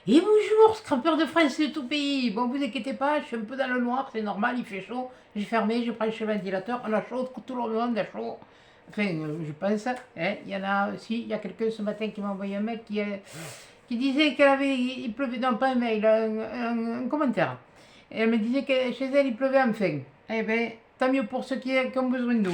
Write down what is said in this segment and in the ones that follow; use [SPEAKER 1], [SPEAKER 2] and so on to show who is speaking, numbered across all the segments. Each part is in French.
[SPEAKER 1] Et bonjour, scrapeur de France de tout pays. Bon, vous inquiétez pas, je suis un peu dans le noir, c'est normal, il fait chaud. J'ai fermé, je prends le ventilateur, on a chaud, tout le monde a chaud. Enfin, je pense, hein, il y en a aussi, il y a quelqu'un ce matin qui m'a envoyé un mail qui disait qu'elle avait, il pleuvait, non pas un mail, un commentaire. Et elle me disait que chez elle, il pleuvait enfin. Eh bien, tant mieux pour ceux qui ont besoin d'eau.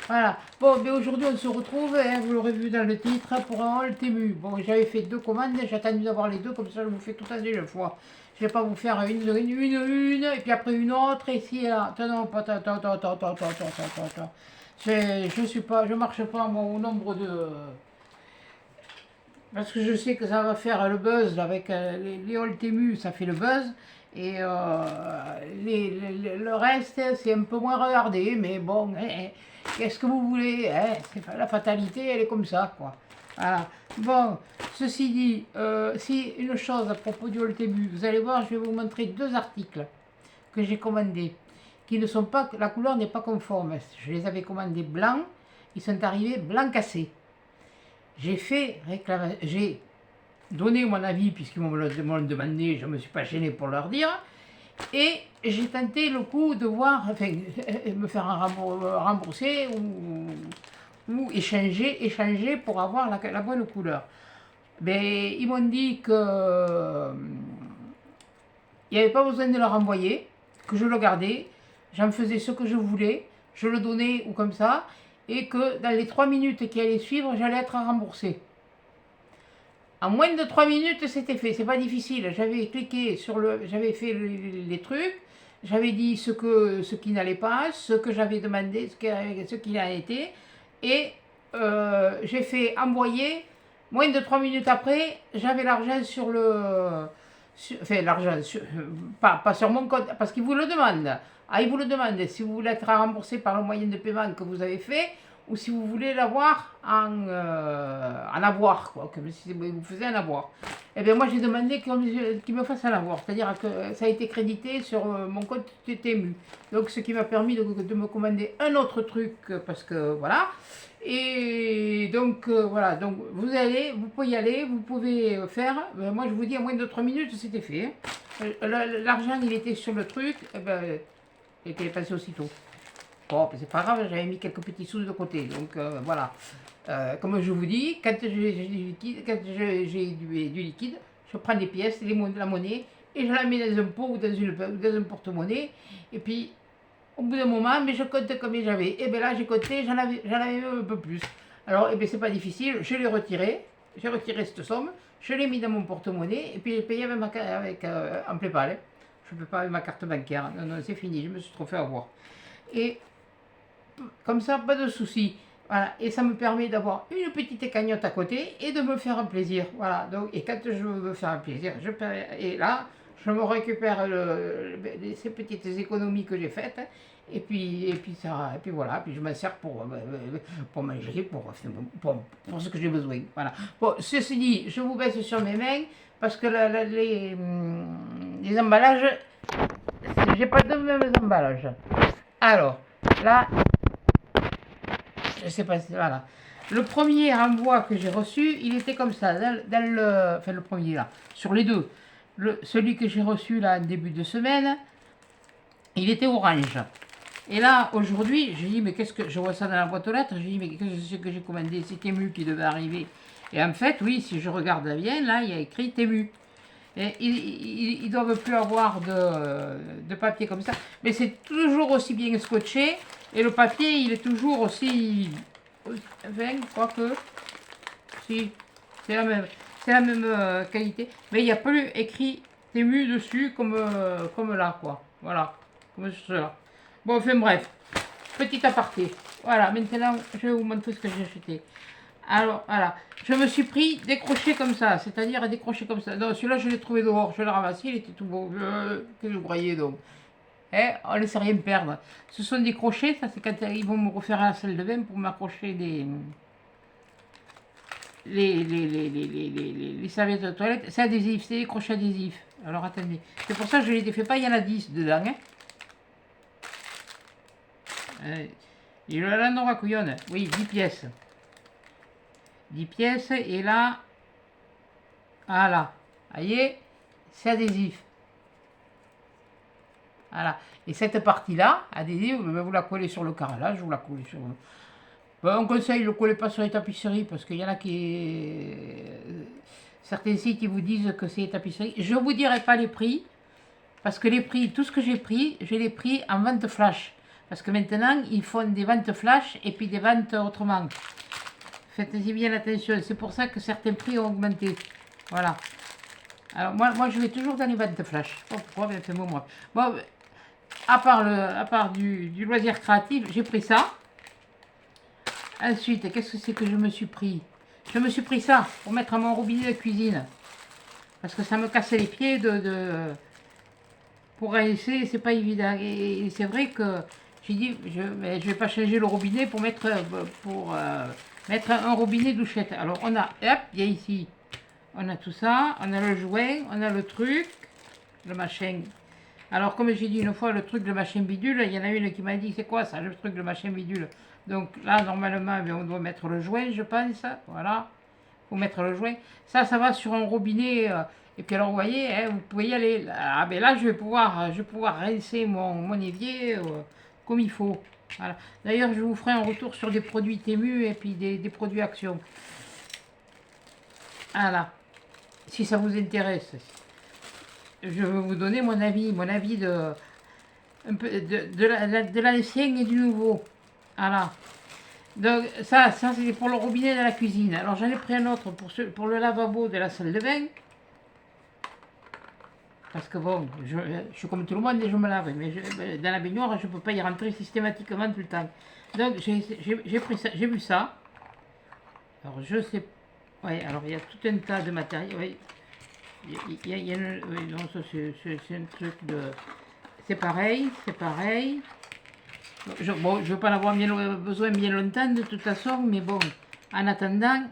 [SPEAKER 1] Voilà. Bon, mais aujourd'hui, on se retrouve, hein, vous l'aurez vu dans le titre, pour un haul Temu. Bon, j'avais fait 2 commandes, j'ai attendu d'avoir les deux, comme ça, je vous fais tout en une fois. Je vais pas vous faire une, et puis après une autre, ici et là. Attends, non, pas, attends. Je suis pas, je marche pas, moi, au nombre de... Parce que je sais que ça va faire le buzz là, avec les All Temu, ça fait le buzz. Et le reste, c'est un peu moins regardé, mais bon, qu'est-ce que vous voulez, hein, la fatalité, elle est comme ça, quoi. Voilà. Bon, ceci dit, si une chose à propos du All Temu, vous allez voir, je vais vous montrer deux articles que j'ai commandés, qui ne sont pas, la couleur n'est pas conforme. Je les avais commandés blancs, ils sont arrivés blanc cassé. J'ai donné mon avis puisqu'ils m'ont le demandé, je ne me suis pas gêné pour leur dire. Et j'ai tenté le coup de voir, enfin, me faire rembourser ou échanger pour avoir la bonne couleur. Mais ils m'ont dit que il n'y avait pas besoin de le renvoyer, que je le gardais, j'en faisais ce que je voulais, je le donnais ou comme ça, et que dans les 3 minutes qui allaient suivre, j'allais être remboursé. En moins de 3 minutes, c'était fait. C'est pas difficile. J'avais cliqué sur j'avais fait les trucs. J'avais dit ce qui n'allait pas, ce que j'avais demandé, ce qui a été. Et j'ai fait envoyer. Moins de 3 minutes après, j'avais l'argent sur le. Enfin, l'argent, pas sur mon compte, parce qu'il vous le demande. Ah, il vous le demande. Si vous voulez être remboursé par le moyen de paiement que vous avez fait, ou si vous voulez l'avoir en avoir, quoi, comme si vous faisiez un avoir. Eh bien, moi, j'ai demandé qu'il me fasse un avoir, c'est-à-dire que ça a été crédité sur mon compte TTMU. Donc, ce qui m'a permis de me commander un autre truc, parce que voilà. Et donc, voilà, donc vous pouvez y aller, vous pouvez faire. Moi, je vous dis, en moins de 3 minutes, c'était fait. L'argent, il était sur le truc, eh ben, il était passé aussitôt. Bon, c'est pas grave, j'avais mis quelques petits sous de côté. Donc voilà. Comme je vous dis, quand j'ai du liquide, je prends des pièces, la monnaie, et je la mets dans un pot ou dans un porte-monnaie. Et puis, au bout d'un moment, mais je compte combien j'avais. Et bien là, j'ai compté, j'en avais même un peu plus. Alors, et bien c'est pas difficile, je l'ai retiré. J'ai retiré cette somme, je l'ai mis dans mon porte-monnaie, et puis j'ai payé en PayPal. Hein. Je ne peux pas avec ma carte bancaire. Non, non, c'est fini, je me suis trop fait avoir. Et comme ça, pas de soucis. Voilà. Et ça me permet d'avoir une petite cagnotte à côté et de me faire un plaisir. Voilà. Donc, et quand je veux me faire un plaisir, et là, je me récupère ces petites économies que j'ai faites. Et puis voilà, puis je m'en sers pour manger, pour ce que j'ai besoin. Voilà. Bon, ceci dit, je vous baisse sur mes mains parce que les emballages, j'ai pas de mêmes emballages. Alors, là, je sais pas, voilà. Le premier renvoi que j'ai reçu, il était comme ça, enfin le premier là, sur les deux. Celui que j'ai reçu là, en début de semaine, il était orange. Et là, aujourd'hui, j'ai dit, mais qu'est-ce que. Je vois ça dans la boîte aux lettres, j'ai dit, mais qu'est-ce que c'est que j'ai commandé? C'est Temu qui devait arriver. Et en fait, oui, si je regarde bien, là, il y a écrit Temu. Et ils ne doivent plus avoir de papier comme ça. Mais c'est toujours aussi bien scotché. Et le papier, il est toujours aussi. Enfin, quoique. Si, c'est la même qualité. Mais il n'y a plus écrit Temu dessus comme là, quoi. Voilà. Comme cela. Bon, enfin bref. Petit aparté. Voilà, maintenant, je vais vous montrer ce que j'ai acheté. Alors, voilà. Je me suis pris des crochets comme ça, c'est-à-dire des crochets comme ça. Non, celui-là, je l'ai trouvé dehors, je l'ai ramassé, il était tout beau. Que je croyais donc. On ne laisse rien perdre. Ce sont des crochets, ça c'est quand ils vont me refaire à la salle de bain pour m'accrocher les serviettes de toilette. C'est adhésif, c'est des crochets adhésifs. Alors attendez, c'est pour ça que je ne les défais pas, il y en a 10 dedans. Hein. Et le Landora couillonne, oui, 10 pièces. 10 pièces, et là, voilà, vous voyez, c'est adhésif. Voilà. Et cette partie-là, adhésive, vous la collez sur le carrelage, vous la collez sur... Ben, on conseille de ne le coller pas sur les tapisseries, parce qu'il y en a qui... certains sites, ils vous disent que c'est les tapisseries. Je ne vous dirai pas les prix, parce que les prix, tout ce que j'ai pris, je l'ai pris en vente flash. Parce que maintenant, ils font des ventes flash et puis des ventes autrement. Faites-y bien attention, c'est pour ça que certains prix ont augmenté. Voilà. Alors moi je vais toujours dans les ventes flash. Oh, pourquoi? Ben, c'est moi. Bon, à part du loisir créatif, j'ai pris ça. Ensuite, qu'est-ce que c'est que je me suis pris? Je me suis pris ça pour mettre à mon robinet de cuisine. Parce que ça me cassait les pieds pour rincer, c'est pas évident. Et c'est vrai que j'ai dit, je vais pas changer le robinet pour mettre un robinet douchette. Alors on a, hop, il y a ici, on a tout ça, on a le joint, on a le truc, le machin. Alors comme j'ai dit une fois, le truc, le machin bidule, il y en a une qui m'a dit, c'est quoi ça, le truc, le machin bidule? Donc là, normalement, on doit mettre le joint, je pense, voilà. Faut mettre le joint. Ça va sur un robinet. Et puis alors, vous voyez, hein, vous pouvez y aller. Ah ben là, je vais pouvoir rincer mon évier comme il faut. Voilà. D'ailleurs, je vous ferai un retour sur des produits Temu et puis des produits Action. Voilà. Si ça vous intéresse. Je vais vous donner mon avis de l'ancien et du nouveau. Voilà. Donc ça c'est pour le robinet de la cuisine. Alors j'en ai pris un autre pour le lavabo de la salle de bain. Parce que bon, je suis comme tout le monde et je me lave. Mais dans la baignoire, je ne peux pas y rentrer systématiquement tout le temps. Donc j'ai pris ça, j'ai vu ça. Alors je sais... Oui, alors il y a tout un tas de matériel. Oui. Oui, non, ça c'est un truc de... C'est pareil, c'est pareil. Bon, je ne veux pas en avoir besoin bien longtemps de toute façon, mais bon, en attendant,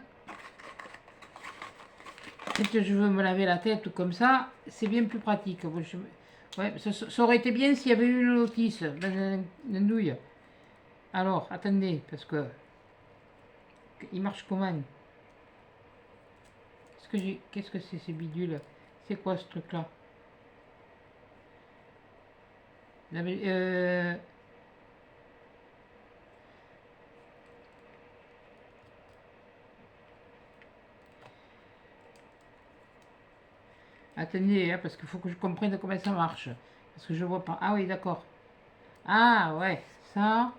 [SPEAKER 1] quand je veux me laver la tête ou comme ça, c'est bien plus pratique. Ouais, ça aurait été bien s'il y avait eu une notice dans une douille. Alors, attendez, parce que il marche comment? Qu'est-ce que c'est ces bidules? C'est quoi ce truc-là? Attendez, hein, parce qu'il faut que je comprenne comment ça marche. Parce que je vois pas. Ah oui, d'accord. Ah ouais, ça.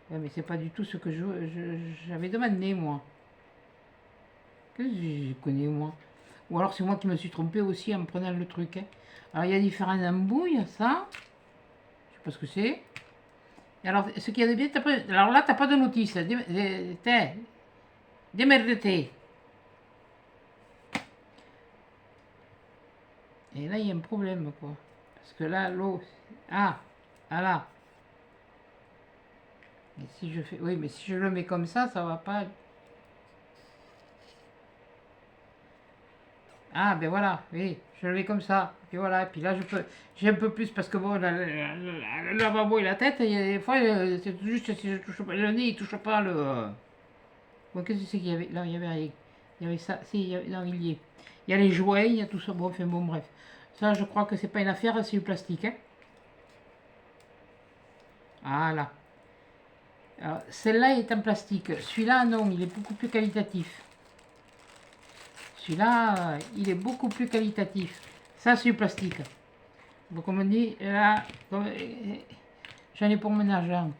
[SPEAKER 1] Ouais, mais c'est pas du tout ce que j'avais demandé, moi. Qu'est-ce que je connais, moi? Ou alors c'est moi qui me suis trompé aussi en prenant le truc. Hein. Alors il y a différents embouts, il y a ça. Je sais pas ce que c'est. Et alors, ce qu'il y a de bien, alors là, t'as pas de notice. Démerde-toi. Et là, il y a un problème, quoi. Parce que là, l'eau... Ah, là. Et si je fais... Oui, mais si je le mets comme ça va pas... Ah, ben voilà, oui, je le mets comme ça. Et voilà, et puis là, j'ai un peu plus, parce que bon, le lavabo et la tête, il y a des fois, c'est juste si je touche pas... Le nez, il touche pas le... Bon, qu'est-ce que c'est qu'il y avait? Là, il y avait rien. Il y avait ça, si, non, il y est. Il y a les jouets, il y a tout ça, bon, enfin, bon, bref. Ça, je crois que c'est pas une affaire, c'est du plastique. Hein. Voilà. Celle-là est en plastique. Celui-là, non, il est beaucoup plus qualitatif. Celui-là, il est beaucoup plus qualitatif. Ça, c'est du plastique. Donc, comme on dit, là, j'en ai pour mon argent.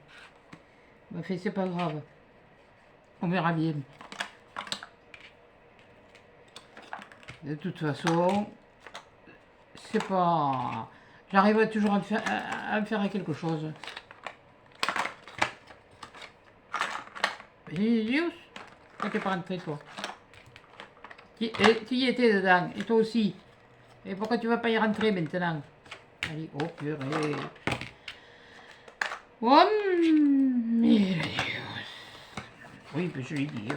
[SPEAKER 1] Enfin, c'est pas grave. On verra bien. De toute façon, c'est pas... J'arriverai toujours à me faire quelque chose. Idiot, toi t'es pas rentré, toi. Tu y étais dedans, et toi aussi. Et pourquoi tu vas pas y rentrer maintenant? Allez, oh purée. Oh, mais... Oui, mais je l'ai dit.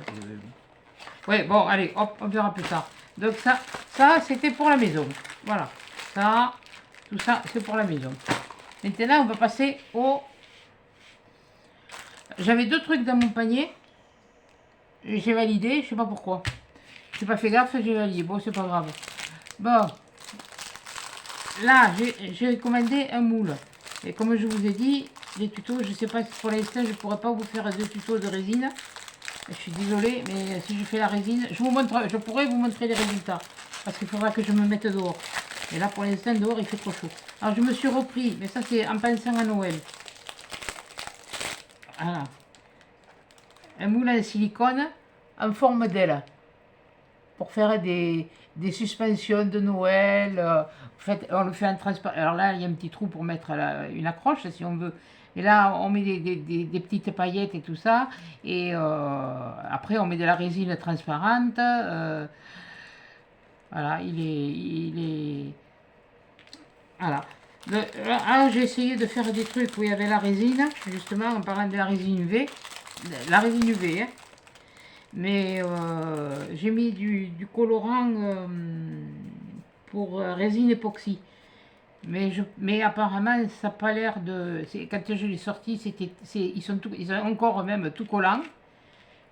[SPEAKER 1] Oui, bon, allez, hop, on verra plus tard. Donc ça c'était pour la maison. Voilà. Ça, tout ça, c'est pour la maison. Maintenant, on va passer au... J'avais deux trucs dans mon panier. J'ai validé, je sais pas pourquoi. J'ai pas fait gaffe, j'ai validé. Bon, c'est pas grave. Bon, là, j'ai commandé un moule. Et comme je vous ai dit, les tutos, je ne sais pas si pour l'instant, je ne pourrais pas vous faire de tutos de résine. Je suis désolée, mais si je fais la résine, je pourrais vous montrer les résultats. Parce qu'il faudra que je me mette dehors. Et là, pour l'instant, dehors, il fait trop chaud. Alors, je me suis repris, mais ça, c'est en pensant à Noël. Voilà. Un moule en silicone en forme d'aile. Pour faire des suspensions de Noël. On le fait en transparent. Alors là, il y a un petit trou pour mettre une accroche, si on veut. Et là, on met des petites paillettes et tout ça. Et après, on met de la résine transparente. Voilà, voilà. Là, j'ai essayé de faire des trucs où il y avait la résine, justement, en parlant de la résine UV. La résine UV, hein. Mais j'ai mis du colorant pour résine époxy. Mais apparemment, ça n'a pas l'air de... Quand je l'ai sorti, ils sont encore même tout collants.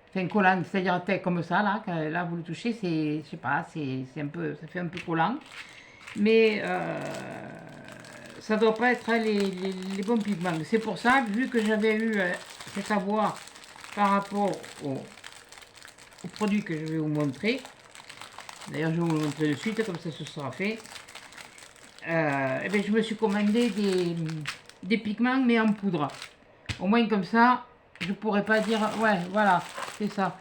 [SPEAKER 1] Enfin, collant, c'est-à-dire comme ça, là, vous le touchez, je sais pas, ça fait un peu collant. Mais ça doit pas être les bons pigments. C'est pour ça, vu que j'avais eu cet avoir par rapport au produit que je vais vous montrer, d'ailleurs je vais vous le montrer de suite, comme ça ce sera fait, et bien, je me suis commandé des pigments, mais en poudre. Au moins comme ça, je pourrais pas dire, ouais, voilà, c'est ça.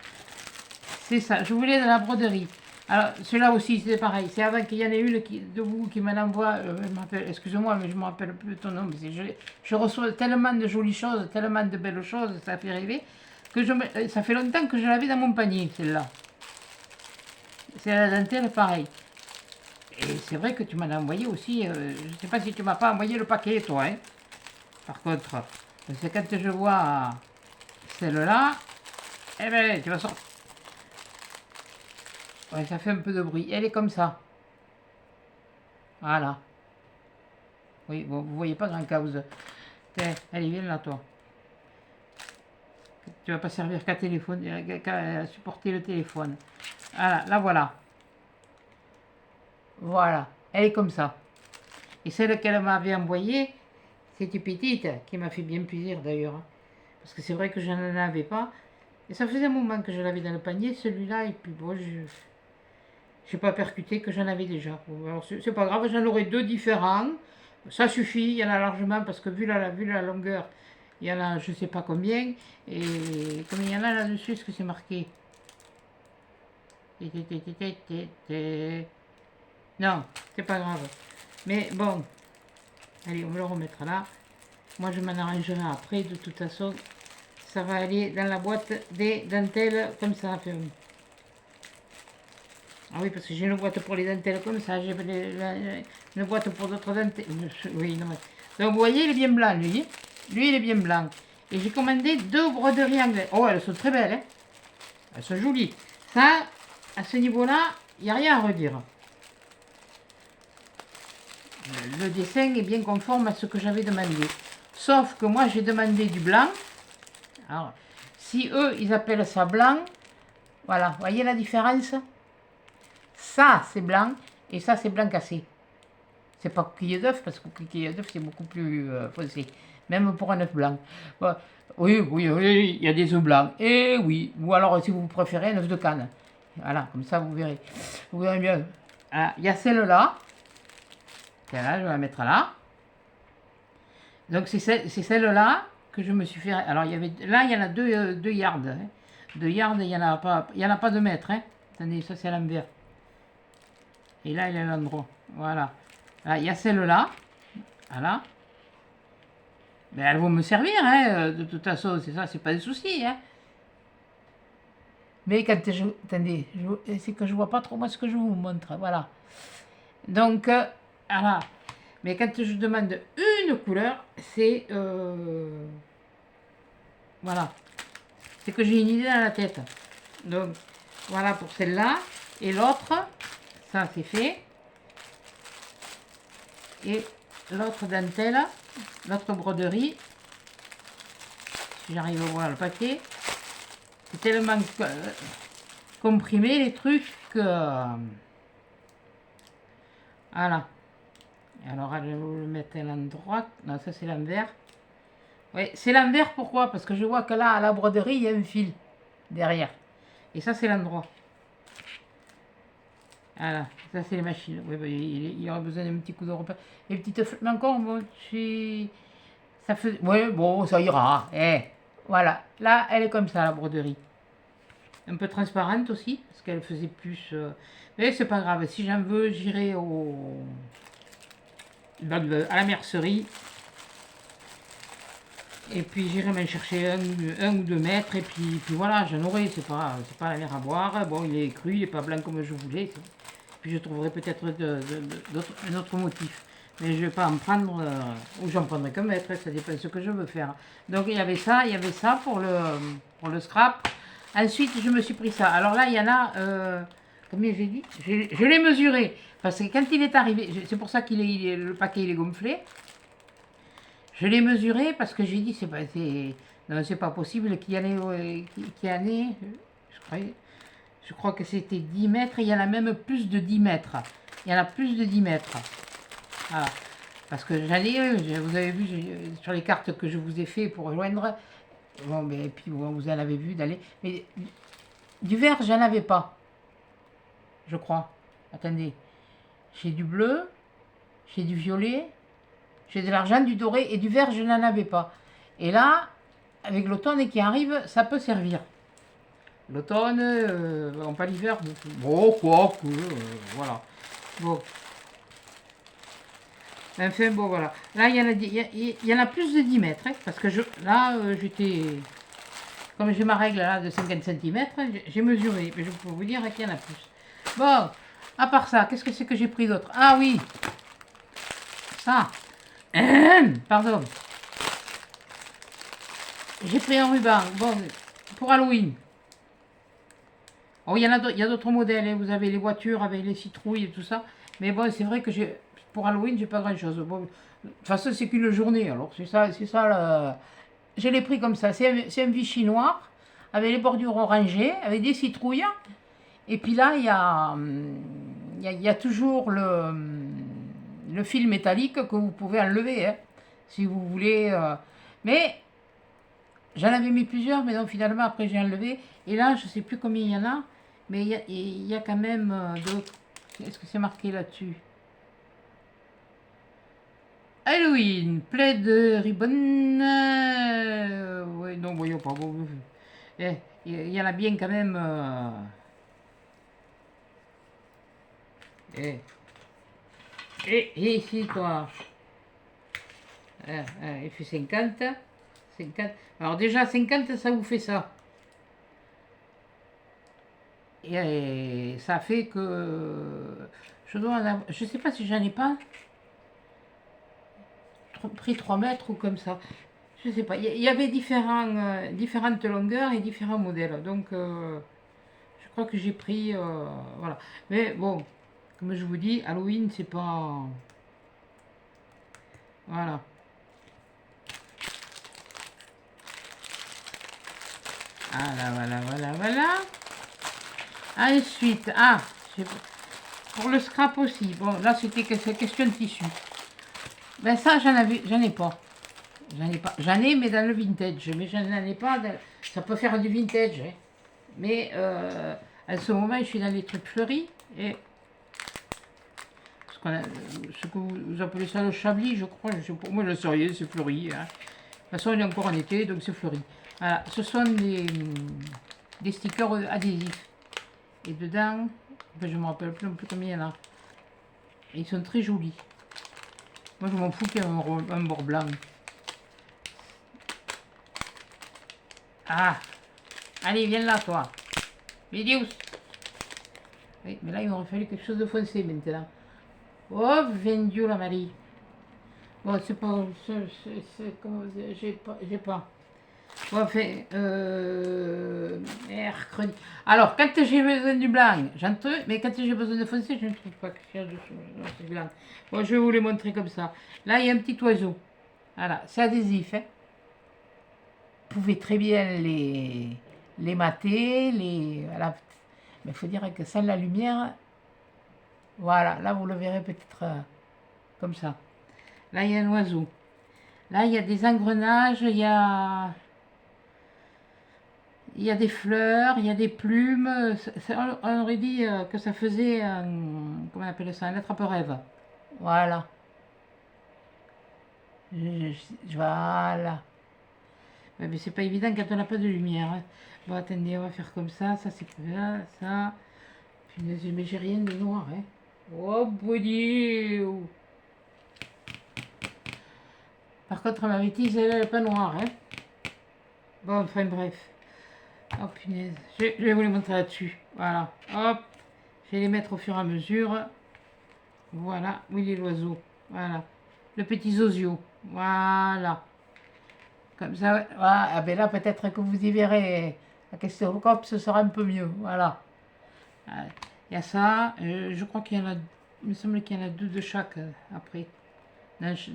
[SPEAKER 1] C'est ça, je voulais de la broderie. Alors, celui-là aussi, c'est pareil. C'est avant qu'il y en ait une de vous qui m'en envoie, excusez-moi, mais je ne me rappelle plus ton nom. Je reçois tellement de jolies choses, tellement de belles choses, ça fait rêver, que ça fait longtemps que je l'avais dans mon panier, celle-là. C'est la dentelle, pareil. Et c'est vrai que tu m'en as envoyé aussi, je ne sais pas si tu m'as pas envoyé le paquet, toi, hein. Par contre, parce que quand je vois celle-là, eh ben, tu vas sortir. Ouais, ça fait un peu de bruit. Elle est comme ça. Voilà. Oui, bon, vous voyez pas grand cause. Tiens, allez, viens là, toi. Tu vas pas servir qu'à téléphone, qu'à supporter le téléphone. Voilà, là voilà. Voilà, elle est comme ça. Et celle qu'elle m'avait envoyée, c'était petite, qui m'a fait bien plaisir d'ailleurs. Parce que c'est vrai que je n'en avais pas. Et ça faisait un moment que je l'avais dans le panier, celui-là, et puis bon, je n'ai pas percuté que j'en avais déjà. Alors c'est pas grave, j'en aurai deux différents. Ça suffit, il y en a largement, parce que vu la longueur, il y en a je ne sais pas combien. Et comme il y en a là-dessus, est-ce que c'est marqué? Non, c'est pas grave. Mais bon, allez, on va le remettre là. Moi, je m'en arrangerai après. De toute façon, ça va aller dans la boîte des dentelles comme ça. Ah oui, parce que j'ai une boîte pour les dentelles comme ça. J'ai une boîte pour d'autres dentelles. Oui, non, mais... Donc, vous voyez, il est bien blanc, lui. Lui, il est bien blanc. Et j'ai commandé deux broderies anglaises. Oh, elles sont très belles, hein. Elles sont jolies. Ça, à ce niveau-là, il n'y a rien à redire. Le dessin est bien conforme à ce que j'avais demandé. Sauf que moi, j'ai demandé du blanc. Alors, si eux, ils appellent ça blanc, voilà, voyez la différence? Ça, c'est blanc, et ça, c'est blanc cassé. C'est pas coquille d'œuf, parce que coquille d'œuf, c'est beaucoup plus foncé. Même pour un œuf blanc. Bon, oui, il y a des œufs blancs. Et oui, ou alors, si vous préférez, un œuf de canne. Voilà, comme ça, vous verrez. Vous verrez bien. Ah, il y a celle-là. Celle-là, je vais la mettre là. Donc, c'est celle-là que je me suis fait. Alors, là, il y en a deux yards. Hein. 2 yards, il n'y en a pas de mètre. Hein. Attendez, ça, c'est à l'envers. Et là, il y a l'endroit. Voilà. Là, il y a celle-là. Voilà. Mais elles vont me servir, hein. De toute façon, c'est ça, c'est pas de souci. Hein. Mais quand je... Attendez, c'est que je vois pas trop moi ce que je vous montre. Voilà. Donc, voilà. Mais quand je demande une couleur, c'est... voilà. C'est que j'ai une idée dans la tête. Donc, voilà pour celle-là. Et l'autre, ça c'est fait. Et l'autre dentelle, l'autre broderie, si j'arrive à voir le paquet, c'est tellement comprimé les trucs que... Voilà. Alors, je vais vous le mettre à l'endroit. Non, ça c'est l'envers. Oui, c'est l'envers, pourquoi? Parce que je vois que là, à la broderie, il y a un fil derrière. Et ça, c'est l'endroit. Voilà, ça c'est les machines. Oui, bah, il y aurait besoin d'un petit coup de repère. Les petites fleurs. Mais encore, bon, ça fait. Oui, bon, ça ira. Voilà. Là, elle est comme ça, la broderie. Un peu transparente aussi, parce qu'elle faisait plus. Mais c'est pas grave. Si j'en veux, j'irai à la mercerie. Et puis j'irai m'en chercher un ou 2 mètres. Et puis voilà, j'en aurai. C'est pas la mer à boire. Bon, il est cru, il est pas blanc comme je voulais. Puis je trouverai peut-être un autre motif. Mais je ne vais pas en prendre, ou j'en prendrai qu'un mètre, ça dépend de ce que je veux faire. Donc il y avait ça pour le scrap. Ensuite, je me suis pris ça. Alors là, il y en a, combien j'ai dit? Je l'ai mesuré. Parce que quand il est arrivé, c'est pour ça le paquet il est gonflé. Je l'ai mesuré parce que j'ai dit, non, c'est pas possible qu'il y en ait, je crois que c'était 10 mètres, et il y en a même plus de 10 mètres. Il y en a plus de 10 mètres. Voilà. Parce que j'en ai, vous avez vu sur les cartes que je vous ai fait pour joindre, bon, mais, et puis bon, vous en avez vu d'aller, mais du vert, j'en avais pas, je crois. Attendez, j'ai du bleu, j'ai du violet, j'ai de l'argent, du doré, et du vert, je n'en avais pas. Et là, avec l'automne qui arrive, ça peut servir. L'automne, on pas l'hiver, bon, quoi, voilà. Bon. Enfin, bon, voilà. Là, il y en a plus de 10 mètres, hein, parce que là, comme j'ai ma règle là de 50 cm, j'ai mesuré, mais je peux vous dire qu'il y en a plus. Bon, à part ça, qu'est-ce que c'est que j'ai pris d'autre? Ah oui, ça. Pardon. J'ai pris un ruban, bon, pour Halloween. Oh, il y a d'autres modèles, hein. Vous avez les voitures avec les citrouilles et tout ça. Mais bon, c'est vrai que pour Halloween, j'ai pas grand chose. Bon, de toute façon, c'est qu'une journée. Alors, c'est ça. Je l'ai pris comme ça. C'est un Vichy noir avec les bordures orangées, avec des citrouilles. Et puis là, il y a toujours le fil métallique que vous pouvez enlever, hein, si vous voulez. Mais j'en avais mis plusieurs, mais donc finalement, après, j'ai enlevé. Et là, je sais plus combien il y en a. Mais il y a quand même Est-ce que c'est marqué là-dessus? Halloween, plaid ribbon. Oui, non, voyons pas. Bon, il y en a bien quand même. Eh, et ici, toi. Il fait 50. 50. Alors déjà, 50, ça vous fait ça. Et ça fait que je dois en avoir, je sais pas si j'en ai pas pris 3 mètres ou comme ça. Je sais pas. Il y avait différentes longueurs et différents modèles. Donc, je crois que j'ai pris. Voilà. Mais bon, comme je vous dis, Halloween, c'est pas. Voilà. Voilà. Ensuite, pour le scrap aussi. Bon, là, c'était question de tissu. Ben ça, j'en ai pas. J'en ai, mais dans le vintage. Mais j'en ai pas. Ça peut faire du vintage. Hein. Mais à ce moment, je suis dans les trucs fleuris. Et ce que vous appelez ça le chablis, je crois. Pour moi, je sais rien, c'est fleuri. Hein. De toute façon, il est encore en été, donc c'est fleuri. Voilà, ce sont des stickers adhésifs. Et dedans, je ne me rappelle plus combien il y en a. Et ils sont très jolis. Moi, je m'en fous qu'il y ait un bord blanc. Ah, allez, viens là, toi. Vidius. Oui, mais là, il m'aurait fallu quelque chose de foncé maintenant. Oh, vendu la Marie. Bon, c'est pas. J'ai pas. Bon, enfin, mercredi. Alors, quand j'ai besoin du blanc, j'en trouve, mais quand j'ai besoin de foncé, je ne trouve pas quelque chose de blanc. Bon, je vais vous les montrer comme ça. Là, il y a un petit oiseau. Voilà, c'est adhésif. Hein. Vous pouvez très bien les mater, voilà. Mais il faut dire que sans la lumière, Voilà, là vous le verrez peut-être comme ça. Là il y a un oiseau. Là il y a des engrenages, il y a des fleurs, il y a des plumes. On aurait dit que ça faisait un, comment on appelle ça, un attrape-rêve. Voilà. Voilà. Ouais, mais c'est pas évident quand on n'a pas de lumière, hein. Bon, attendez, on va faire comme ça c'est là, ça. Punaise, mais j'ai rien de noir, hein. Oh, body. Par contre, ma bêtise, elle n'est pas noire, hein. Bon, enfin, bref. Oh, punaise. Je vais vous les montrer là-dessus. Voilà. Hop. Je vais les mettre au fur et à mesure. Voilà. Où il est l'oiseau? Voilà. Le petit zozio. Voilà. Comme ça, ouais. Voilà. Ah, ben là, peut-être que vous y verrez. La question cop, ce sera un peu mieux. Voilà. Il y a ça. Je crois qu'il y en a. Il me semble qu'il y en a deux de chaque après. Je ne sais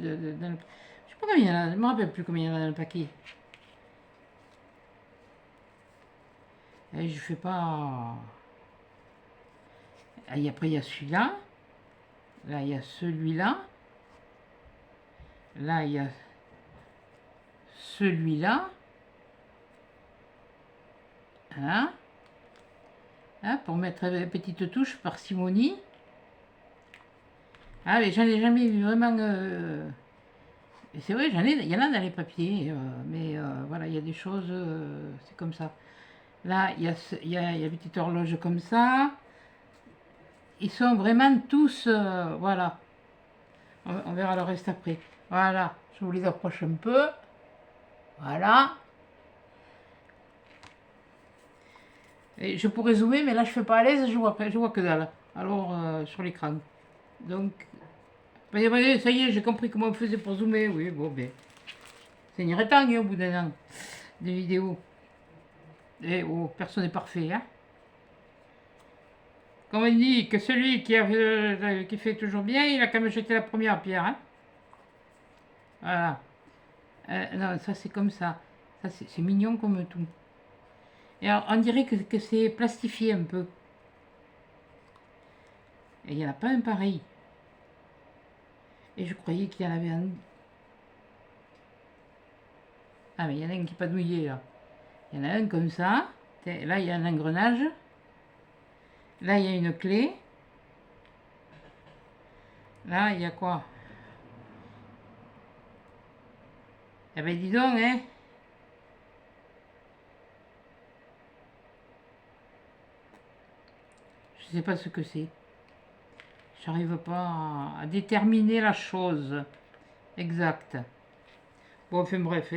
[SPEAKER 1] pas combien il y en a. Je ne me rappelle plus combien il y en a dans le paquet. Et je fais pas. Et après, il y a celui-là. Là, il y a celui-là. Là, il y a celui-là. Hein? Hein, pour mettre une petite touche parcimonie. Ah, mais j'en ai jamais vu vraiment. C'est vrai, il y en a dans les papiers. Mais voilà, il y a des choses. C'est comme ça. Là, il y a une petite horloge comme ça. Ils sont vraiment tous. Voilà. On verra le reste après. Voilà. Je vous les approche un peu. Voilà. Et je pourrais zoomer, mais là je fais pas à l'aise, je vois que dalle. Alors sur l'écran. Donc, voyez, ça y est, j'ai compris comment on faisait pour zoomer. Oui, bon, ben, c'est une temps au bout d'un an de vidéos. Et oh, personne n'est parfait, hein. Comme on dit que celui qui fait toujours bien, il a quand même jeté la première pierre, hein. Voilà. Non, ça c'est comme ça. Ça c'est mignon comme tout. Et alors, on dirait que c'est plastifié un peu. Et il n'y en a pas un pareil. Et je croyais qu'il y en avait un. Ah, mais il y en a un qui n'est pas douillé là. Il y en a un comme ça. Là, il y a un engrenage. Là, il y a une clé. Là, il y a quoi? Eh ben, dis donc, hein. Je sais pas ce que c'est. J'arrive pas à déterminer la chose exacte. Bon, enfin bref,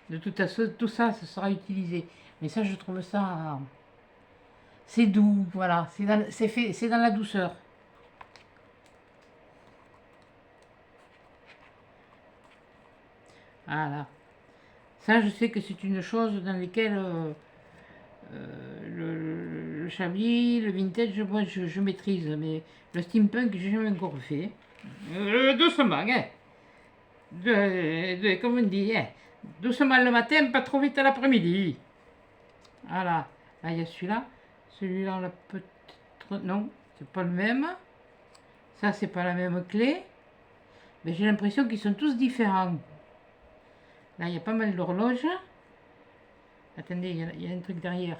[SPEAKER 1] de toute façon, tout ça, ça sera utilisé. Mais ça, je trouve ça, c'est doux, voilà, c'est dans la douceur. Voilà. Ça, je sais que c'est une chose dans laquelle le chablis, le vintage, moi, je maîtrise. Mais le steampunk, j'ai jamais encore fait. Doucement, hein. Comme on dit, hein. Doucement le matin, pas trop vite l'après-midi. Voilà. Là, il y a celui-là. Celui-là, on l'a peut-être. Non, c'est pas le même. Ça, c'est pas la même clé. Mais j'ai l'impression qu'ils sont tous différents. Là, il y a pas mal d'horloges. Attendez, il y a un truc derrière.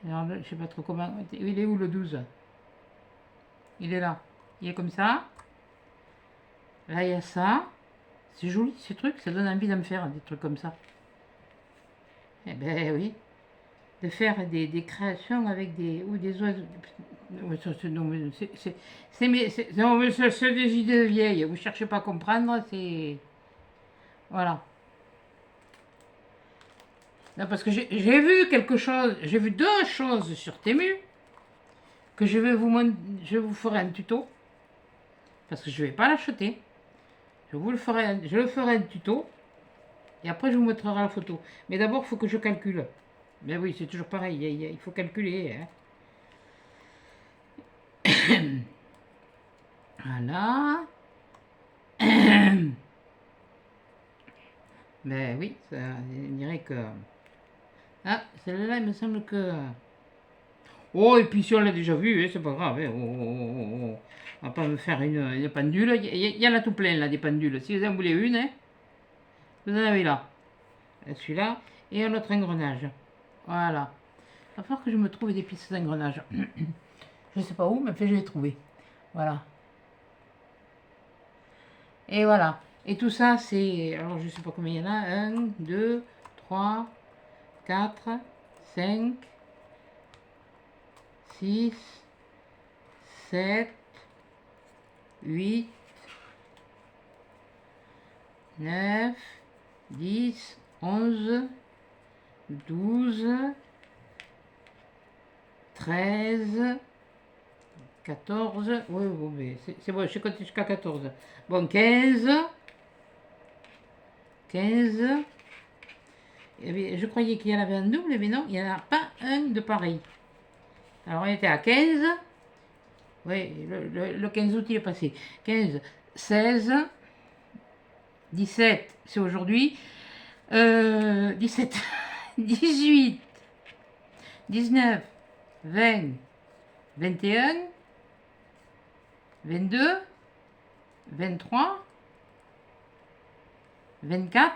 [SPEAKER 1] Alors, je sais pas trop comment. Il est où le 12? Il est là. Il est comme ça. Là, il y a ça. C'est joli, ces trucs. Ça donne envie d'en faire des trucs comme ça. Eh ben oui. De faire des créations avec des oiseaux. C'est des idées vieilles. Vous cherchez pas à comprendre. C'est. Voilà. Non, parce que j'ai vu quelque chose. J'ai vu deux choses sur Temu. Que je vous ferai un tuto. Parce que je ne vais pas l'acheter. Je le ferai un tuto. Et après, je vous montrerai la photo. Mais d'abord, il faut que je calcule. Mais oui, c'est toujours pareil. Il faut calculer, hein. Voilà. Mais oui, ça, on dirait que. Ah, celle-là, il me semble que. Oh, et puis si on l'a déjà vu, hein, c'est pas grave. Hein. On va pas me faire une pendule. Il y en a tout plein là, des pendules. Si vous en voulez une, hein, vous en avez là. Celui-là. Et un autre engrenage. Voilà. Il va falloir que je me trouve des pièces d'engrenage. Je sais pas où, mais enfin, je vais trouver. Voilà. Et voilà. Et tout ça, c'est... Alors, je sais pas combien il y en a. 1, 2, 3, 4, 5, 6, 7, 8, 9, 10, 11, 12, 13, 14, oui, oui, c'est bon, je suis compté jusqu'à 14. Bon, 15, 15, eh bien, je croyais qu'il y en avait un double, mais non, il n'y en a pas un de pareil. Alors, on était à 15, oui, le 15 août, il est passé. 15, 16, 17, c'est aujourd'hui, 17, 18, 19, 20, 21, 22, 23, 24,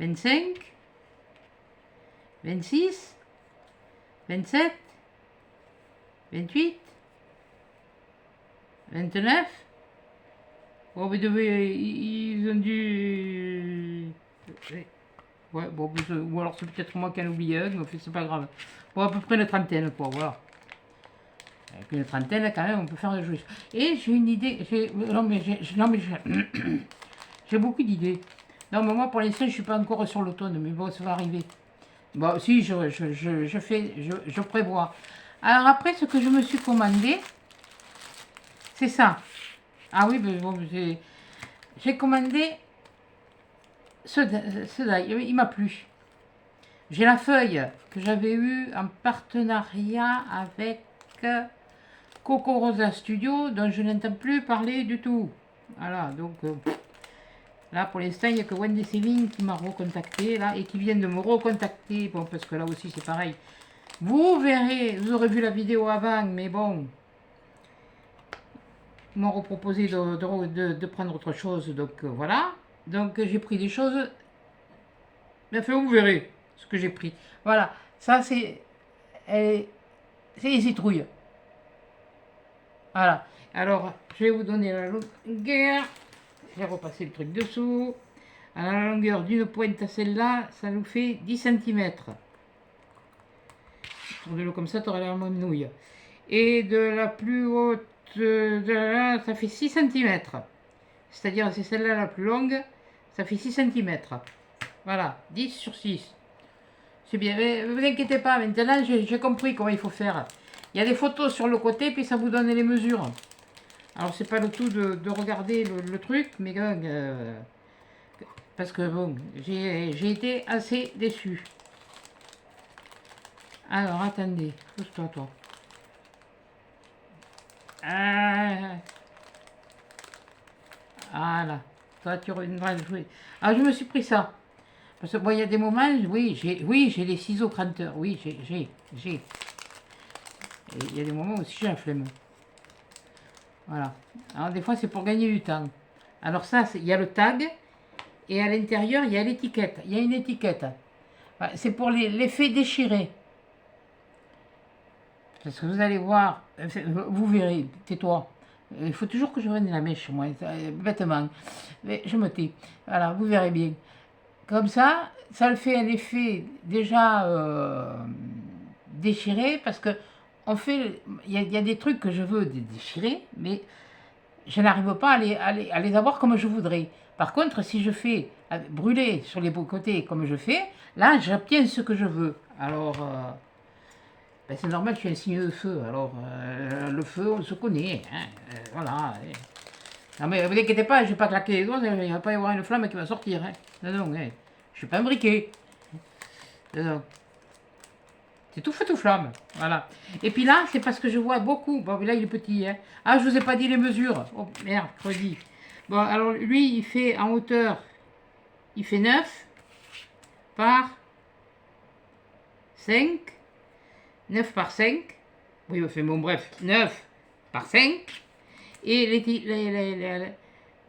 [SPEAKER 1] 25, 26, 27, 28, 29. Bon, ils ont dû... Ouais, bon, ou alors c'est peut-être moi qui en oublie un, mais c'est pas grave. Bon, à peu près une trentaine, quoi, voilà. Avec une trentaine, quand même, on peut faire des choses. Et j'ai une idée, non, mais j'ai beaucoup d'idées. Non, mais moi, pour l'instant, je suis pas encore sur l'automne, mais bon, ça va arriver. Bon, si, je prévois. Alors après, ce que je me suis commandé, c'est ça. Ah oui, mais bon, j'ai commandé ce il m'a plu. J'ai la feuille que j'avais eue en partenariat avec Coco Rosa Studio, dont je n'entends plus parler du tout. Voilà, donc là pour l'instant il n'y a que Wendy Céline qui m'a recontacté là et qui vient de me recontacter. Bon, parce que là aussi c'est pareil. Vous verrez, vous aurez vu la vidéo avant, mais bon, ils m'ont reproposé de prendre autre chose, donc voilà. Donc j'ai pris des choses. Enfin, vous verrez ce que j'ai pris. Voilà, ça c'est les citrouilles. Voilà. Alors, je vais vous donner la longueur. J'ai repassé le truc dessous. À la longueur d'une pointe à celle-là, ça nous fait 10 cm. Tourne-le comme ça, tu auras la même nouille. Et de la plus haute, ça fait 6 cm. C'est-à-dire, c'est celle-là la plus longue, ça fait 6 cm. Voilà, 10 sur 6. C'est bien, mais ne vous inquiétez pas, maintenant j'ai compris comment il faut faire. Il y a des photos sur le côté, puis ça vous donne les mesures. Alors, c'est pas le tout de regarder le truc, mais parce que bon, j'ai été assez déçu. Alors, attendez, pousse-toi, toi. Voilà, toi, tu reviendras le jouer. Ah, je me suis pris ça. Parce que, bon, il y a des moments, oui, j'ai les ciseaux cranteurs, oui, j'ai. Et il y a des moments aussi, j'ai la flemme. Voilà. Alors, des fois, c'est pour gagner du temps. Alors, ça, il y a le tag. Et à l'intérieur, il y a l'étiquette. Il y a une étiquette. C'est pour l'effet déchiré. Parce que vous allez voir, vous verrez, tais-toi. Il faut toujours que je renne la mèche, moi, bêtement. Mais je me tais. Voilà, vous verrez bien. Comme ça le fait un effet déjà déchiré, parce que on fait, il y a des trucs que je veux déchirer, mais je n'arrive pas à les avoir comme je voudrais. Par contre, si je fais brûler sur les beaux côtés comme je fais, là, j'obtiens ce que je veux. Alors, ben, c'est normal, je suis un signe de feu. Alors, le feu, on se connaît. Hein, voilà. Non, mais vous inquiétez pas, je ne vais pas claquer les doigts, il ne va pas y avoir une flamme qui va sortir. Hein. Non, non, hein, je ne suis pas un briquet. Non, non. C'est tout feu, tout flamme. Voilà. Et puis là, c'est parce que je vois beaucoup. Bon, là, il est petit. Hein. Ah, je vous ai pas dit les mesures. Oh, merde, redis. Bon, alors lui, il fait en hauteur, il fait 9 par 5, 9 par 5. Oui, enfin bon, bref, 9 par 5. Et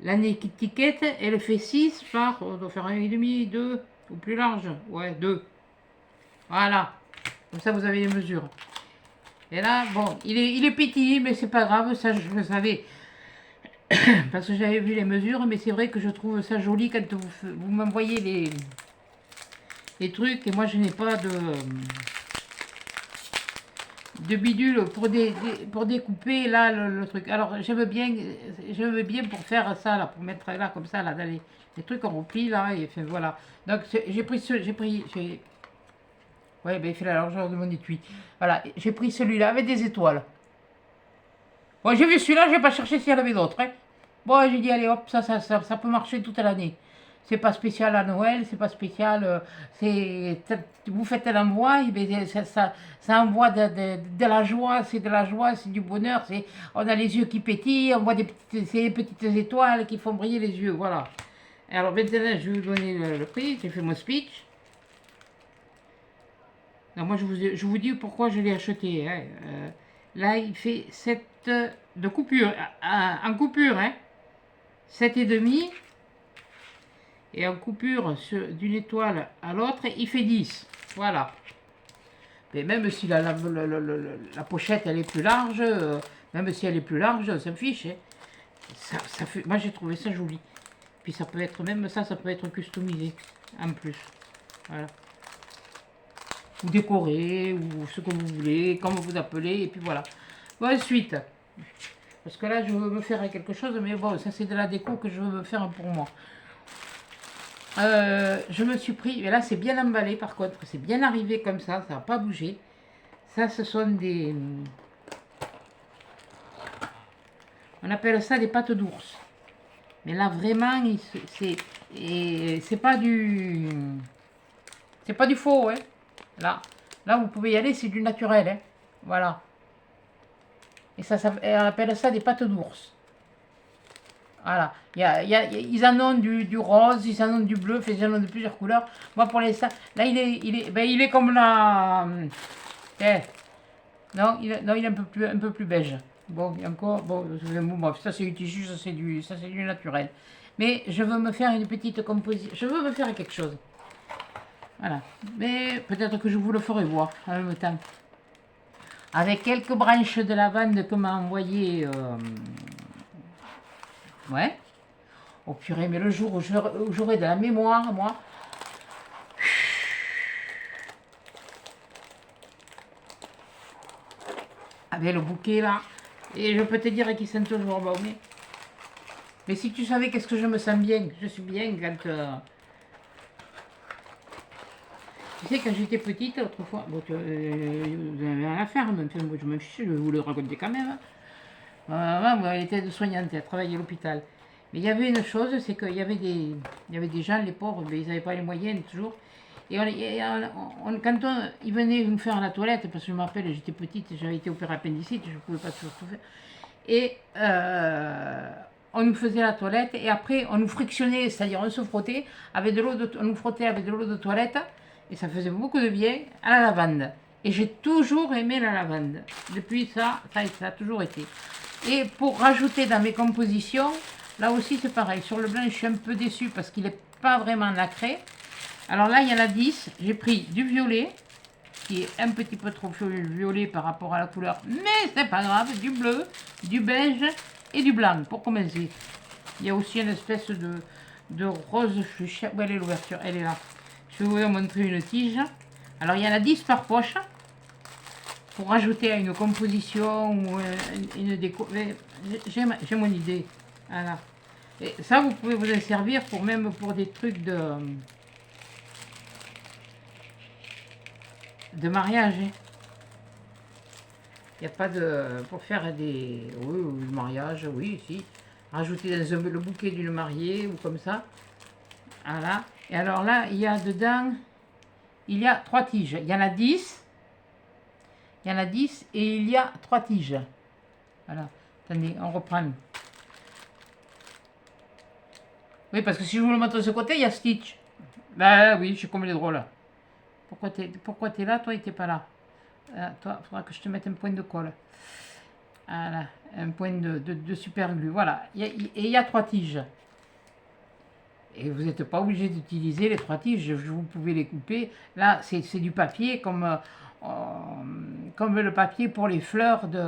[SPEAKER 1] l'étiquette, elle fait 6 par, on doit faire 1,5, 2, ou plus large. Ouais, 2. Voilà. Comme ça, vous avez les mesures. Et là, bon, il est petit, mais c'est pas grave, ça je le savais. Parce que j'avais vu les mesures, mais c'est vrai que je trouve ça joli quand vous m'envoyez les trucs, et moi je n'ai pas de bidule pour découper là le truc. Alors je veux bien pour faire ça là, pour mettre là comme ça là dans les trucs en repli là, et enfin voilà. Donc ouais, ben il fait la largeur de mon étui. Voilà, j'ai pris celui-là avec des étoiles. Bon, j'ai vu celui-là, j'ai pas cherché s'il y en avait d'autres. Hein. Bon, j'ai dit, allez hop, ça peut marcher toute l'année. C'est pas spécial à Noël, c'est pas spécial. Vous faites un envoi, et bien, ça envoie de la joie, c'est de la joie, c'est du bonheur. On a les yeux qui pétillent, on voit des petites étoiles qui font briller les yeux. Voilà. Alors maintenant, je vais vous donner le prix. J'ai fait mon speech. Alors, moi, je vous dis pourquoi je l'ai acheté. Hein. Là, il fait 7 de coupure, en coupure, hein, 7,5. Et en coupure d'une étoile à l'autre, il fait 10. Voilà. Mais même si la pochette, elle est plus large, même si elle est plus large, ça me fiche. Hein. Moi, j'ai trouvé ça joli. Puis ça peut être, même ça peut être customisé en plus. Voilà. Ou décoré, ou ce que vous voulez, comme vous appelez, et puis voilà. Bon, ensuite, parce que là, je veux me faire quelque chose, mais bon, ça c'est de la déco que je veux me faire pour moi. Je me suis pris, et là c'est bien emballé par contre, c'est bien arrivé comme ça n'a pas bougé. Ça, ce sont des... On appelle ça des pâtes d'ours. Mais là vraiment, c'est pas du... C'est pas du faux, hein. Là vous pouvez y aller, c'est du naturel, hein. Voilà. Et on appelle ça des pâtes d'ours. Voilà. Ils en ont du rose, ils en ont du bleu, ils en ont de plusieurs couleurs. Moi, pour l'instant, là, il est comme la... non, il est un peu plus beige. Bon, encore, bon, bref, ça c'est du tissu, ça c'est du naturel. Mais je veux me faire une petite composition, je veux me faire quelque chose. Voilà. Mais peut-être que je vous le ferai voir en même temps. Avec quelques branches de lavande que m'a envoyé... ouais. Oh purée, mais le jour où j'aurai de la mémoire, moi... Avec le bouquet là, et je peux te dire qu'ils sont toujours bons. Mais si tu savais qu'est-ce que je me sens bien, je suis bien quand... Tu sais, quand j'étais petite, autrefois, bon, vous n'avez rien à faire, même, je me fiche, je vais vous le raconter quand même. Ma maman, elle était soignante, elle travaillait à l'hôpital. Mais il y avait une chose, c'est qu'il y avait des gens, les pauvres, mais ils n'avaient pas les moyens toujours. Et quand ils venaient me faire la toilette, parce que je me rappelle, j'étais petite, j'avais été opérée appendicite, je ne pouvais pas toujours tout faire. Et on nous faisait la toilette, et après on nous frictionnait, c'est-à-dire on se frottait avec de l'eau on nous frottait avec de l'eau de toilette, et ça faisait beaucoup de bien à la lavande. Et j'ai toujours aimé la lavande. Depuis ça a toujours été. Et pour rajouter dans mes compositions, là aussi c'est pareil. Sur le blanc, je suis un peu déçue parce qu'il n'est pas vraiment nacré. Alors là, il y en a 10. J'ai pris du violet, qui est un petit peu trop violet par rapport à la couleur, mais c'est pas grave. Du bleu, du beige et du blanc, pour commencer. Il y a aussi une espèce de rose fuchsia. Où elle est l'ouverture? Elle est là. Je vais vous montrer une tige. Alors, il y en a 10 par poche. Pour rajouter à une composition ou une déco. J'ai mon idée. Voilà. Et ça, vous pouvez vous en servir même pour des trucs de mariage. Il n'y a pas de... Pour faire des... Oui, du mariage, oui, si. Rajouter dans le bouquet d'une mariée ou comme ça. Voilà. Et alors là, il y a dedans... Il y a 3 tiges. Il y en a 10. Il y en a 10 et il y a 3 tiges. Voilà. Attendez, on reprend. Oui, parce que si je vous le montre de ce côté, il y a Stitch. Bah oui, je suis comme les drôles. Pourquoi t'es là, toi, et t'es pas là? Toi, il faudra que je te mette un point de colle. Voilà, un point de super glue. Voilà, et il y a 3 tiges. Et vous n'êtes pas obligé d'utiliser les 3 tiges, vous pouvez les couper. Là, c'est du papier comme le papier pour les fleurs de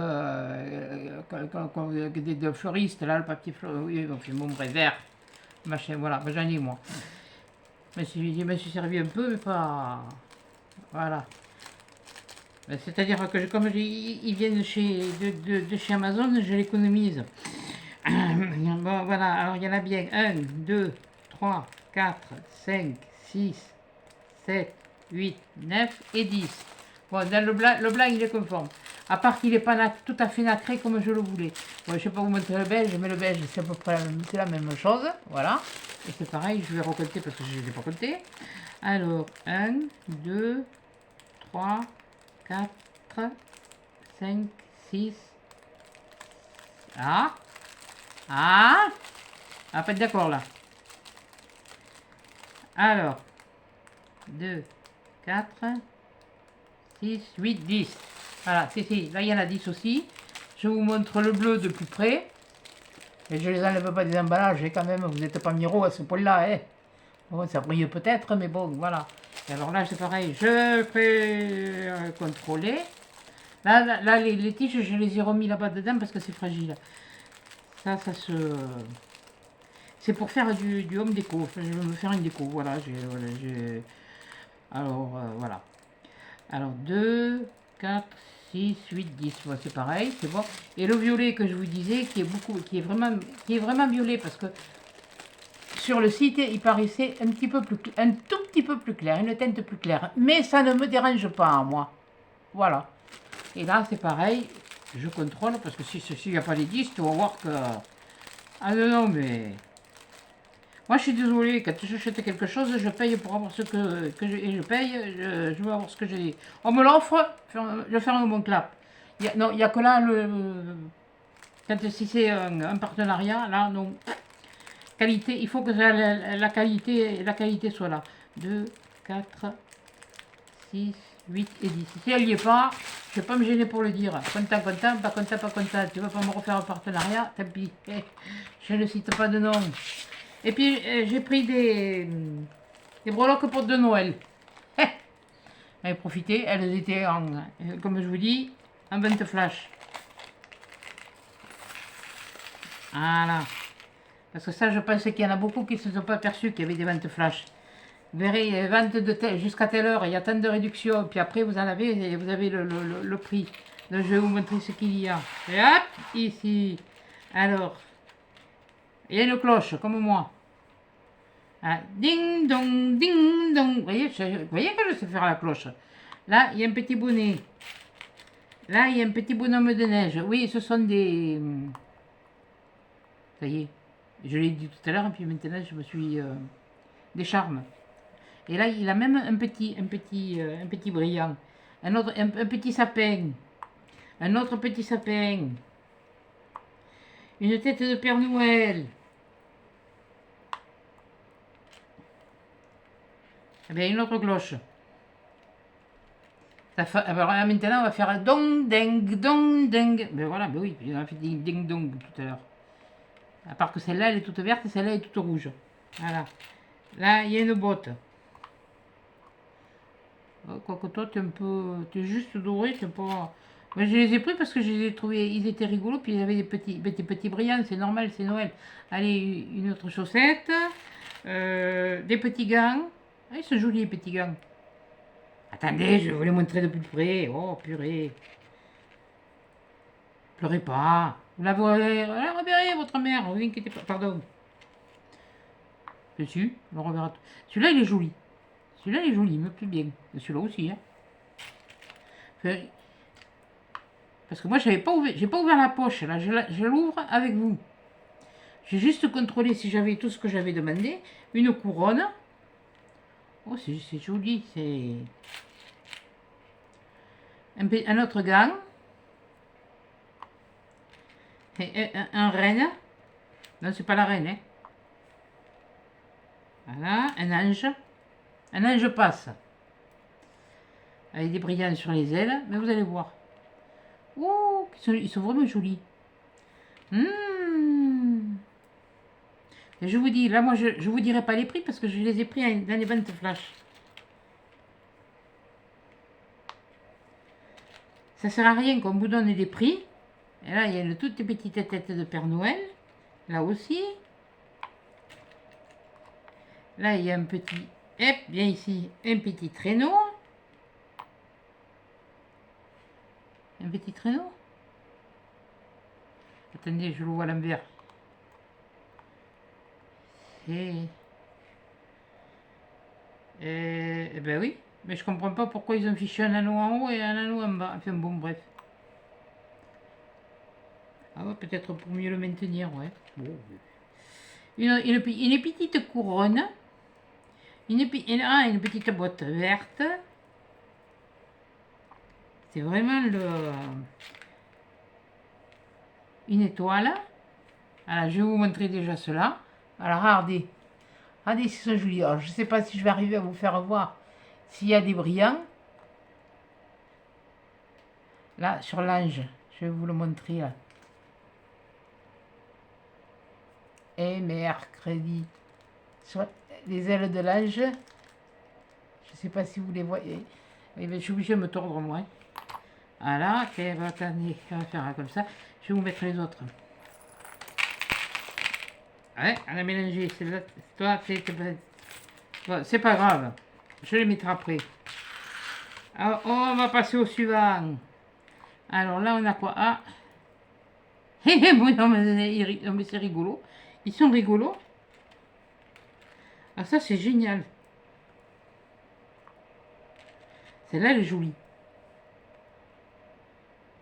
[SPEAKER 1] fleuristes. Là, le papier oui, enfin, bon, bref, vert, machin, voilà, ben, j'en ai moi. Je me suis servi un peu, mais pas... Voilà. Ben, c'est-à-dire que comme ils viennent de chez Amazon, je l'économise. Bon, voilà, alors il y en a bien 1, 2, 3, 4, 5, 6, 7, 8, 9 et 10. Bon, dans le blanc il est conforme. À part qu'il n'est pas tout à fait nacré comme je le voulais. Bon, je ne vais pas vous montrer le beige, mais le beige c'est à peu près la même chose. Voilà. Et c'est pareil, je vais recompter parce que je ne les ai pas comptés. Alors, 1, 2, 3, 4, 5, 6. Ah, ah, on va pas être d'accord là. Alors, 2, 4, 6, 8, 10. Voilà, si, là il y en a 10 aussi. Je vous montre le bleu de plus près. Et je les enlève pas des emballages, et quand même, vous n'êtes pas miro à ce point-là, hein. Bon, ça brille peut-être, mais bon, voilà. Et alors là, c'est pareil, je fais contrôler. Là les tiges, je les ai remis là-bas dedans parce que c'est fragile. Ça se... C'est pour faire du home déco. Enfin, je vais me faire une déco, voilà. Alors, voilà. Alors, 2, 4, 6, 8, 10. Voilà, c'est pareil, c'est bon. Et le violet que je vous disais, qui est vraiment violet, parce que sur le site, il paraissait un tout petit peu plus clair, une teinte plus claire. Mais ça ne me dérange pas, moi. Voilà. Et là, c'est pareil. Je contrôle, parce que si il n'y a pas les 10, tu vas voir que... Ah non, mais... Moi, je suis désolée, quand j'achète quelque chose, je paye pour avoir ce que je paye, je veux avoir ce que j'ai. On me l'offre, je ferme mon clap. Non, il n'y a que là, si c'est un partenariat, là, non. Qualité, il faut que la qualité soit là. 2, 4, 6, 8 et 10. Si elle n'y est pas, je ne vais pas me gêner pour le dire. Content, content, pas content, pas content. Tu ne veux pas me refaire un partenariat, tant pis. Je ne cite pas de nom. Et puis j'ai pris des breloques pour de Noël. J'en ai profité, elles étaient comme je vous dis, en vente flash. Voilà. Parce que ça, je pense qu'il y en a beaucoup qui ne se sont pas aperçus qu'il y avait des ventes flash. Vous verrez, vente jusqu'à telle heure, il y a tant de réduction, puis après vous en avez, et vous avez le prix. Donc je vais vous montrer ce qu'il y a. Et hop, ici. Alors, il y a une cloche, comme moi. Ah, ding dong, ding dong. Vous voyez que je sais faire la cloche. Là, il y a un petit bonnet. Là, il y a un petit bonhomme de neige. Oui, ce sont des... Ça y est, je l'ai dit tout à l'heure, et puis maintenant, je me suis... des charmes. Et là, il a même un petit brillant. Un petit sapin. Un autre petit sapin. Une tête de Père Noël. Eh bien, une autre cloche. Alors là, maintenant, on va faire un dong, deng, dong, deng. Ben voilà, ben oui, on a fait ding, ding, dong tout à l'heure. À part que celle-là, elle est toute verte et celle-là est toute rouge. Voilà. Là, il y a une botte. Quoique toi, tu es juste doré, tu pas... Moi, je les ai pris parce que je les ai trouvés, ils étaient rigolos, puis ils avaient des petits brillants, c'est normal, c'est Noël. Allez, une autre chaussette, des petits gants. Ah, ils sont jolis, les petits gants. Attendez, je vais vous les montrer de plus près. Oh, purée. Pleurez pas. Vous la reverrez, votre mère, ne vous inquiétez pas. Pardon. Dessus, on reverra tout. Celui-là, il est joli. Celui-là, il est joli, il me plaît bien. Et celui-là aussi, hein. Parce que moi, j'ai pas ouvert la poche, là, je l'ouvre avec vous. J'ai juste contrôlé si j'avais tout ce que j'avais demandé. Une couronne. Oh, c'est joli, c'est... Un autre gant. Et un renne. Non, c'est pas la reine, hein. Voilà, un ange. Un ange passe. avec des brillants sur les ailes, mais vous allez voir. Oh, ils sont vraiment jolis. Et je vous dis, là, moi, je vous dirai pas les prix parce que je les ai pris dans les ventes flash. Ça sert à rien qu'on vous donne des prix. Et là, il y a une toute petite tête de Père Noël. Là aussi. Là, il y a un petit... Hop, bien ici, un petit traîneau. Un petit traîneau. Attendez, je le vois à l'envers. Eh ben oui, mais je comprends pas pourquoi ils ont fiché un anneau en haut et un anneau en bas. Enfin bon, bref. Ah ouais, peut-être pour mieux le maintenir, ouais. Bon. Une petite couronne. Une petite boîte verte. C'est vraiment une étoile. Alors, je vais vous montrer déjà cela. Alors, regardez. Regardez si c'est joli. Alors, je ne sais pas si je vais arriver à vous faire voir s'il y a des brillants. Là, sur l'ange. Je vais vous le montrer, là. Et mercredi. Sur les ailes de l'ange. Je ne sais pas si vous les voyez. Je suis obligé de me tordre, moi. Voilà. Okay, attendez, on va faire comme ça. Je vais vous mettre les autres. Ouais, on a mélangé. C'est pas grave. Je les mettrai après. Alors, on va passer au suivant. Alors là, on a quoi? Ah. Bon, non, mais c'est rigolo. Ils sont rigolos. Ah, ça, c'est génial. Celle-là, elle est jolie.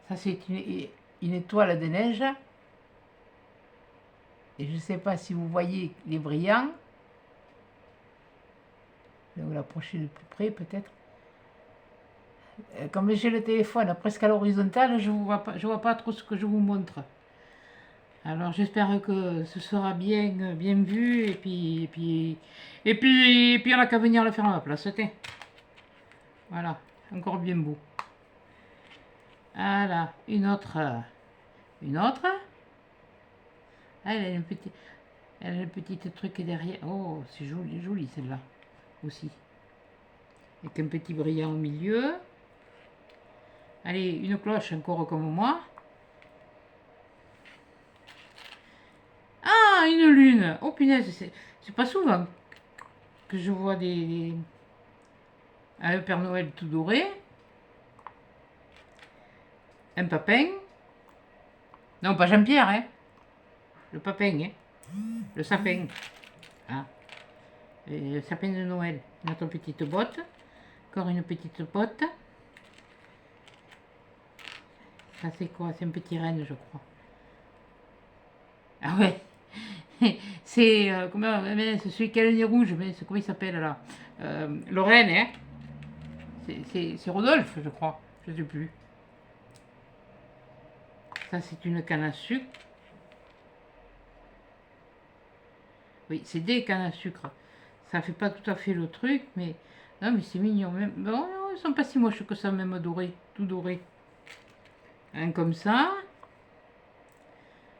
[SPEAKER 1] Ça, c'est une étoile de neige. Et je ne sais pas si vous voyez les brillants. Je vais vous l'approcher de plus près, peut-être. Comme j'ai le téléphone presque à l'horizontale, je ne vois pas trop ce que je vous montre. Alors j'espère que ce sera bien vu et puis on n'a qu'à venir le faire à ma place. Voilà, encore bien beau. Voilà, une autre. Ah, elle a un petit truc derrière. Oh, c'est joli celle-là aussi. Avec un petit brillant au milieu. Allez, une cloche encore comme moi. Ah, une lune. Oh punaise, c'est pas souvent que je vois un Père Noël tout doré. Un papin. Non, pas Jean-Pierre, hein. Le papin, hein. Le sapin. Ah. Et le sapin de Noël. Notre petite botte. Encore une petite botte. Ça c'est quoi? C'est un petit renne, je crois. Ah ouais. C'est c'est celui qui a le nez rouge, mais c'est comment il s'appelle là? Le renne, hein. C'est Rodolphe, je crois. Je ne sais plus. Ça c'est une canne à sucre. Oui, c'est des cannes à sucre. Ça fait pas tout à fait le truc, mais non, mais c'est mignon. Même, bon, ils sont pas si moches que ça, même doré, tout doré. Un comme ça,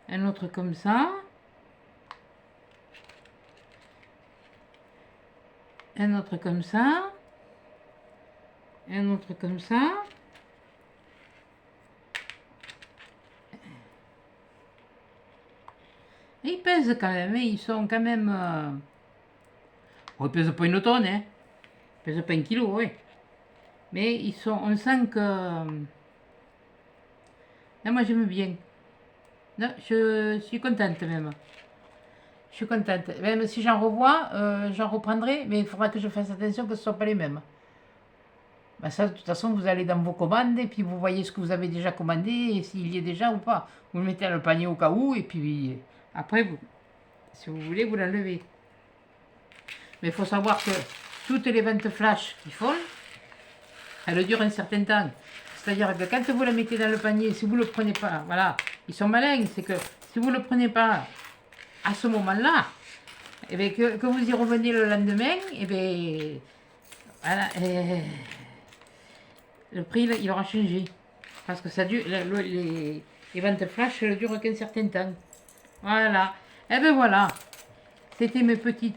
[SPEAKER 1] un autre comme ça, un autre comme ça, un autre comme ça. Et ils pèsent quand même, hein, ils sont quand même... Bon, ils pèsent pas une tonne, hein. Ils pèsent pas 1 kilo, oui. Mais ils sont... On sent que... Là, moi, j'aime bien. Non, je suis contente même. Je suis contente. Même si j'en revois, j'en reprendrai, mais il faudra que je fasse attention que ce ne soit pas les mêmes. Ben ça, de toute façon, vous allez dans vos commandes et puis vous voyez ce que vous avez déjà commandé et s'il y est déjà ou pas. Vous le mettez dans le panier au cas où et puis après, si vous voulez, vous l'enlevez. Mais il faut savoir que toutes les ventes flash qu'ils font, elles durent un certain temps. C'est-à-dire que quand vous la mettez dans le panier, si vous ne le prenez pas, voilà, ils sont malins, c'est que si vous ne le prenez pas à ce moment-là, et bien que vous y revenez le lendemain, et bien voilà, le prix, il aura changé. Parce que ça dure, les ventes flash ne durent qu'un certain temps. Voilà. Et ben voilà. C'était mes petits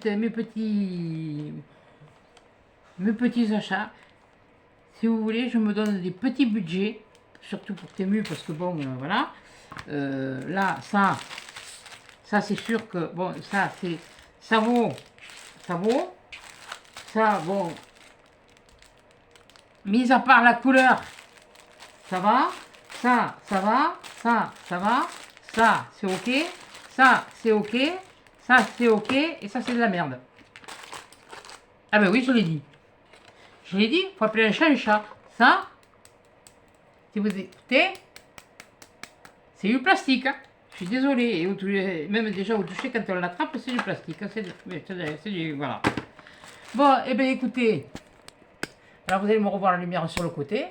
[SPEAKER 1] achats. Si vous voulez, je me donne des petits budgets, surtout pour Temu, parce que bon, voilà. Là, ça c'est sûr que, bon, ça vaut, ça, bon, mis à part la couleur, ça va, ça va, ça va, ça c'est ok, ça c'est ok, ça c'est ok, et ça c'est de la merde. Ah ben oui, je l'ai dit. Je l'ai dit, faut appeler un chat un chat. Ça, si vous écoutez, c'est du plastique. Hein. Je suis désolé. Et même déjà au toucher, quand on l'attrape, c'est du plastique. Hein. C'est du. Voilà. Bon, et bien écoutez. Alors vous allez me revoir la lumière sur le côté.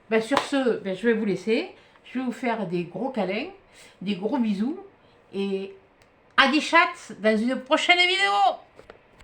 [SPEAKER 1] Ben, sur ce, ben, je vais vous laisser. Je vais vous faire des gros câlins, des gros bisous. Et à des chats dans une prochaine vidéo.